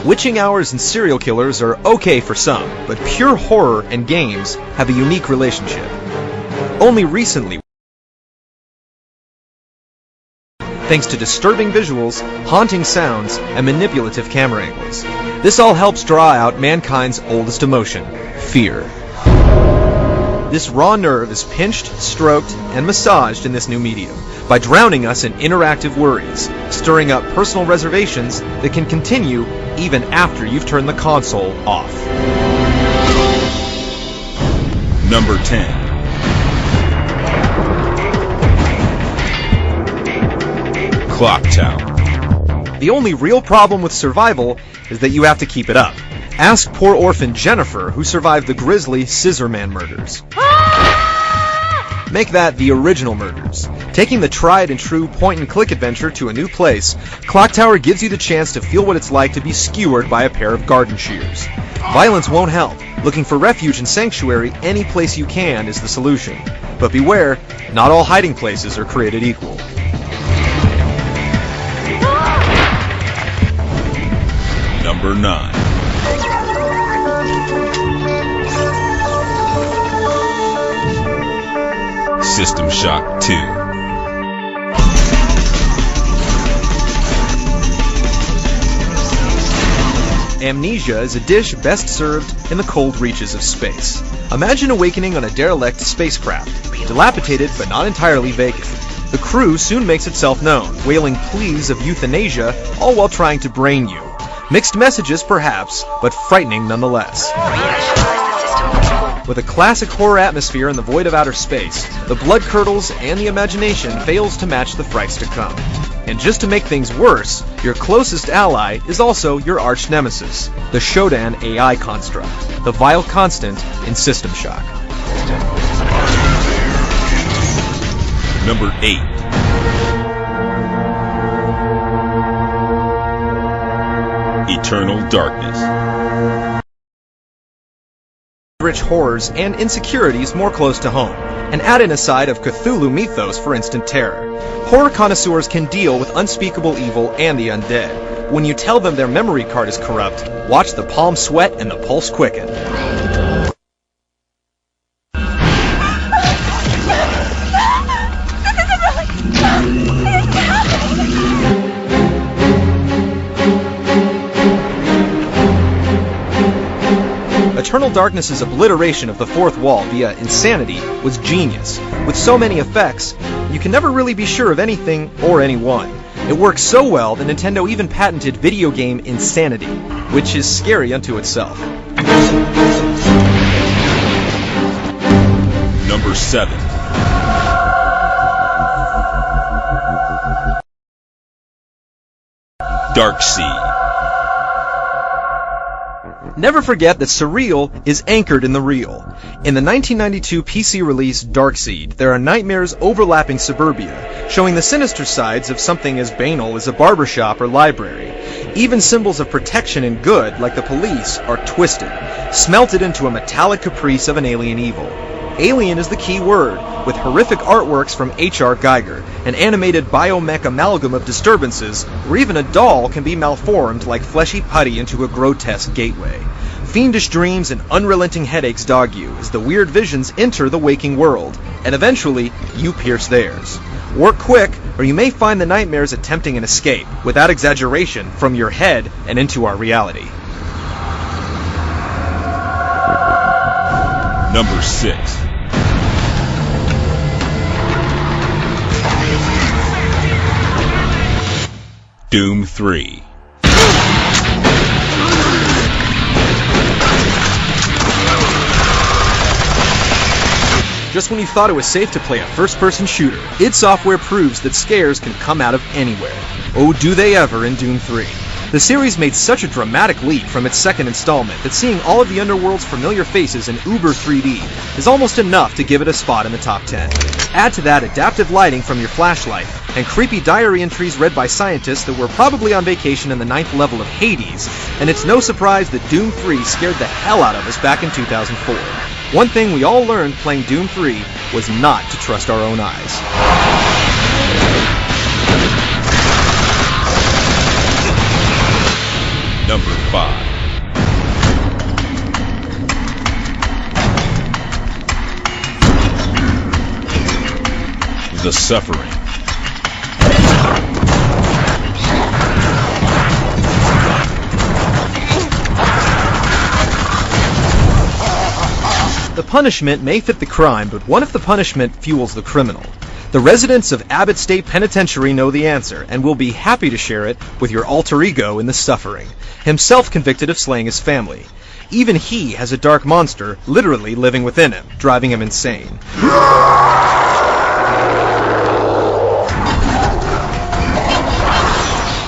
Witching hours and serial killers are okay for some, but pure horror and games have a unique relationship. Only recently, thanks to disturbing visuals, haunting sounds, and manipulative camera angles. This all helps draw out mankind's oldest emotion, fear. This raw nerve is pinched, stroked, and massaged in this new medium by drowning us in interactive worries, stirring up personal reservations that can continue even after you've turned the console off. Number 10. Clock Tower. The only real problem with survival is that you have to keep it up. Ask poor orphan Jennifer, who survived the grisly Scissorman murders. Make that the original murders. Taking the tried and true point-and-click adventure to a new place, Clock Tower gives you the chance to feel what it's like to be skewered by a pair of garden shears. Violence won't help. Looking for refuge and sanctuary any place you can is the solution. But beware, not all hiding places are created equal. Number 9. System Shock 2. Amnesia is a dish best served in the cold reaches of space. Imagine awakening on a derelict spacecraft, dilapidated but not entirely vacant. The crew soon makes itself known, wailing pleas of euthanasia, all while trying to brain you. Mixed messages perhaps, but frightening nonetheless. With a classic horror atmosphere in the void of outer space, the blood curdles and the imagination fails to match the frights to come. And just to make things worse, your closest ally is also your arch nemesis, the Shodan AI construct, the vile constant in System Shock. Number 8. Eternal Darkness. Rich horrors and insecurities more close to home, and add in a side of Cthulhu mythos for instant terror. Horror connoisseurs can deal with unspeakable evil and the undead. When you tell them their memory card is corrupt, watch the palm sweat and the pulse quicken. Eternal Darkness's obliteration of the fourth wall via insanity was genius. With so many effects, you can never really be sure of anything or anyone. It works so well that Nintendo even patented video game insanity, which is scary unto itself. Number 7. Darkseid. Never forget that surreal is anchored in the real. In the 1992 PC release Darkseid, there are nightmares overlapping suburbia, showing the sinister sides of something as banal as a barbershop or library. Even symbols of protection and good, like the police, are twisted, smelted into a metallic caprice of an alien evil. Alien is the key word, with horrific artworks from H.R. Geiger, an animated biomech amalgam of disturbances, where even a doll can be malformed like fleshy putty into a grotesque gateway. Fiendish dreams and unrelenting headaches dog you as the weird visions enter the waking world, and eventually, you pierce theirs. Work quick, or you may find the nightmares attempting an escape, without exaggeration, from your head and into our reality. Number 6. Doom 3. Just when you thought it was safe to play a first-person shooter, id Software proves that scares can come out of anywhere. Oh, do they ever in Doom 3. The series made such a dramatic leap from its second installment that seeing all of the Underworld's familiar faces in Uber 3D is almost enough to give it a spot in the top 10. Add to that adaptive lighting from your flashlight, and creepy diary entries read by scientists that were probably on vacation in the 9th level of Hades, and it's no surprise that Doom 3 scared the hell out of us back in 2004. One thing we all learned playing Doom 3 was not to trust our own eyes. Number 5. The Suffering. The punishment may fit the crime, but what if the punishment fuels the criminal? The residents of Abbott State Penitentiary know the answer, and will be happy to share it with your alter ego in the Suffering, himself convicted of slaying his family. Even he has a dark monster literally living within him, driving him insane.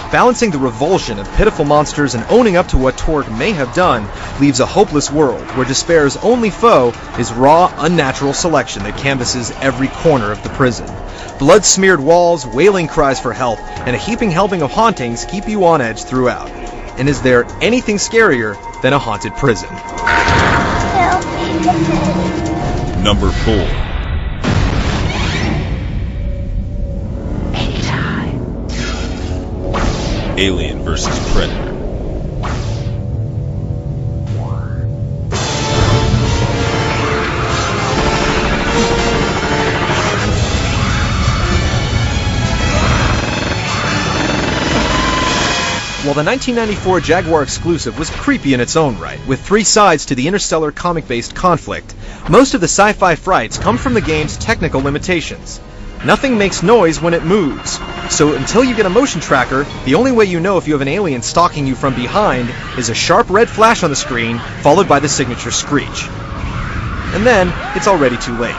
Balancing the revulsion of pitiful monsters and owning up to what Torg may have done leaves a hopeless world where despair's only foe is raw, unnatural selection that canvasses every corner of the prison. Blood-smeared walls, wailing cries for help, and a heaping helping of hauntings keep you on edge throughout. And is there anything scarier than a haunted prison? Number 4. Alien vs. Predator. While the 1994 Jaguar exclusive was creepy in its own right, with 3 sides to the interstellar comic-based conflict, most of the sci-fi frights come from the game's technical limitations. Nothing makes noise when it moves, so until you get a motion tracker, the only way you know if you have an alien stalking you from behind is a sharp red flash on the screen, followed by the signature screech. And then, it's already too late.